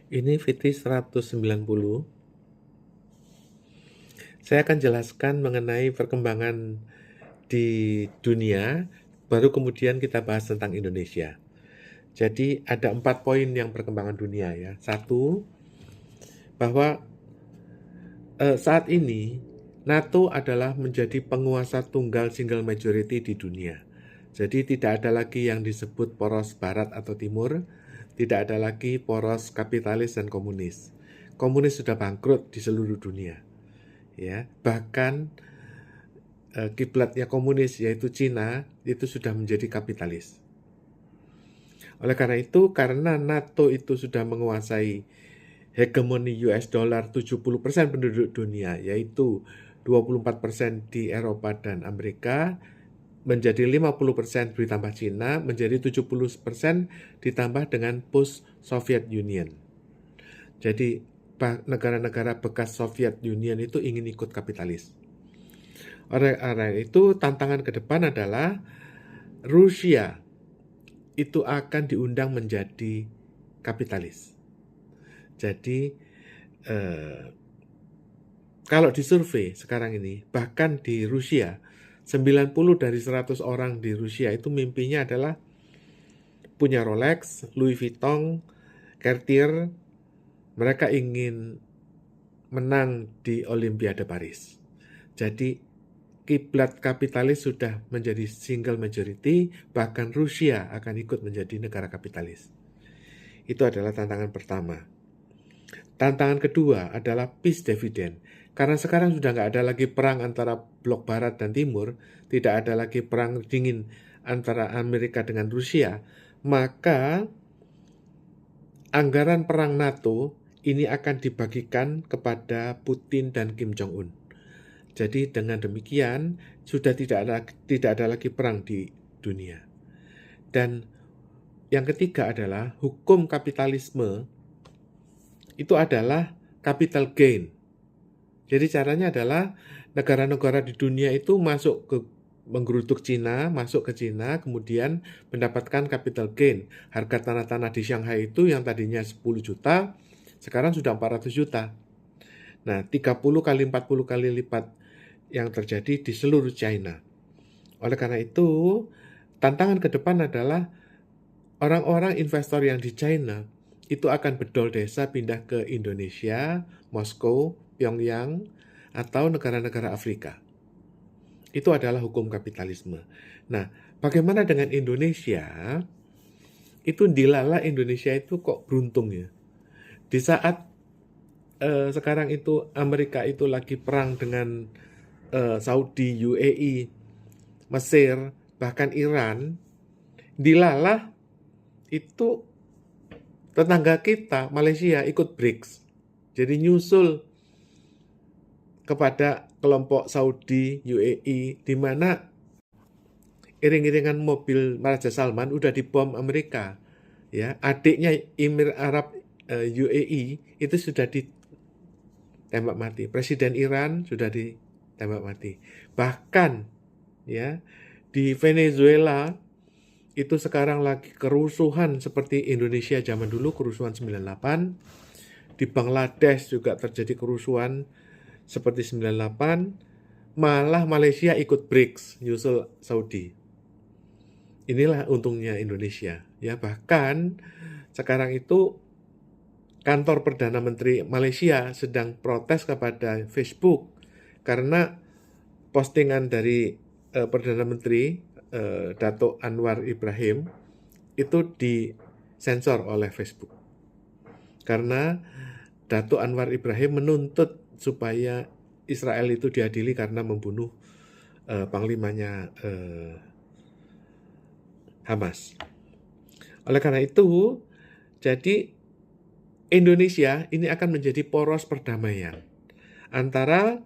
Ini VT 190. Saya akan jelaskan mengenai perkembangan di dunia, baru kemudian kita bahas tentang Indonesia. Jadi ada 4 poin yang perkembangan dunia ya. Satu, bahwa saat ini NATO adalah menjadi penguasa tunggal single majority di dunia. Jadi tidak ada lagi yang disebut poros barat atau timur, tidak ada lagi poros kapitalis dan komunis. Komunis sudah bangkrut di seluruh dunia. Ya, bahkan kiblatnya komunis yaitu Cina itu sudah menjadi kapitalis. Oleh karena itu, karena NATO itu sudah menguasai hegemoni US dollar 70% penduduk dunia, yaitu 24% di Eropa dan Amerika, menjadi 50% ditambah Cina, menjadi 70% ditambah dengan post-Soviet Union. Jadi negara-negara bekas Soviet Union itu ingin ikut kapitalis. Oleh karena itu, tantangan ke depan adalah Rusia itu akan diundang menjadi kapitalis. Jadi kalau disurvei sekarang ini, bahkan di Rusia, 90 dari 100 orang di Rusia itu mimpinya adalah punya Rolex, Louis Vuitton, Cartier. Mereka ingin menang di Olimpiade Paris. Jadi kiblat kapitalis sudah menjadi single majority, bahkan Rusia akan ikut menjadi negara kapitalis. Itu adalah tantangan pertama. Tantangan kedua adalah peace dividend. Karena sekarang sudah nggak ada lagi perang antara blok barat dan timur, tidak ada lagi perang dingin antara Amerika dengan Rusia, maka anggaran perang NATO ini akan dibagikan kepada Putin dan Kim Jong-un. Jadi dengan demikian sudah tidak ada lagi perang di dunia. Dan yang ketiga adalah hukum kapitalisme itu adalah capital gain. Jadi caranya adalah negara-negara di dunia itu menggeruduk Cina, masuk ke Cina, kemudian mendapatkan capital gain. Harga tanah-tanah di Shanghai itu yang tadinya 10 juta, sekarang sudah 400 juta. Nah, 30 kali 40 kali lipat yang terjadi di seluruh China. Oleh karena itu, tantangan ke depan adalah orang-orang investor yang di China itu akan bedol desa pindah ke Indonesia, Moskow, Pyongyang, atau negara-negara Afrika. Itu adalah hukum kapitalisme. Nah, bagaimana dengan Indonesia? Itu dilala Indonesia itu kok beruntung ya. Di saat sekarang itu Amerika itu lagi perang dengan Saudi, UAE, Mesir, bahkan Iran, dilala itu tetangga kita, Malaysia, ikut BRICS. Jadi nyusul kepada kelompok Saudi, UAE, di mana iring-iringan mobil Raja Salman udah dibom Amerika. Ya, adiknya Emir Arab UAE itu sudah ditembak mati. Presiden Iran sudah ditembak mati. Bahkan ya, di Venezuela itu sekarang lagi kerusuhan seperti Indonesia zaman dulu, kerusuhan 98. Di Bangladesh juga terjadi kerusuhan seperti 98. Malah Malaysia ikut BRICS, nyusul Saudi. Inilah untungnya Indonesia. Ya, bahkan sekarang itu kantor Perdana Menteri Malaysia sedang protes kepada Facebook karena postingan dari Perdana Menteri Datuk Anwar Ibrahim itu disensor oleh Facebook. Karena Datuk Anwar Ibrahim menuntut supaya Israel itu diadili karena membunuh panglimanya Hamas. Oleh karena itu, jadi Indonesia ini akan menjadi poros perdamaian antara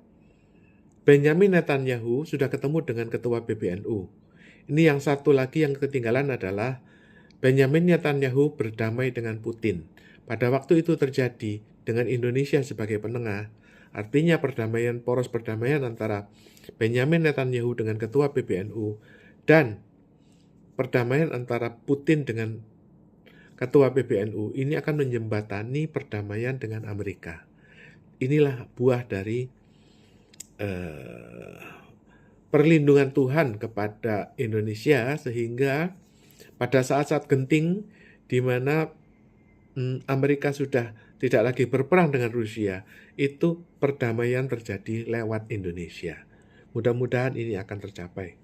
Benjamin Netanyahu sudah ketemu dengan ketua PBNU. Ini yang satu lagi yang ketinggalan adalah Benjamin Netanyahu berdamai dengan Putin. Pada waktu itu terjadi dengan Indonesia sebagai penengah, artinya poros perdamaian antara Benjamin Netanyahu dengan ketua PBNU dan perdamaian antara Putin dengan Ketua PBNU, ini akan menjembatani perdamaian dengan Amerika. Inilah buah dari perlindungan Tuhan kepada Indonesia, sehingga pada saat-saat genting di mana Amerika sudah tidak lagi berperang dengan Rusia, itu perdamaian terjadi lewat Indonesia. Mudah-mudahan ini akan tercapai.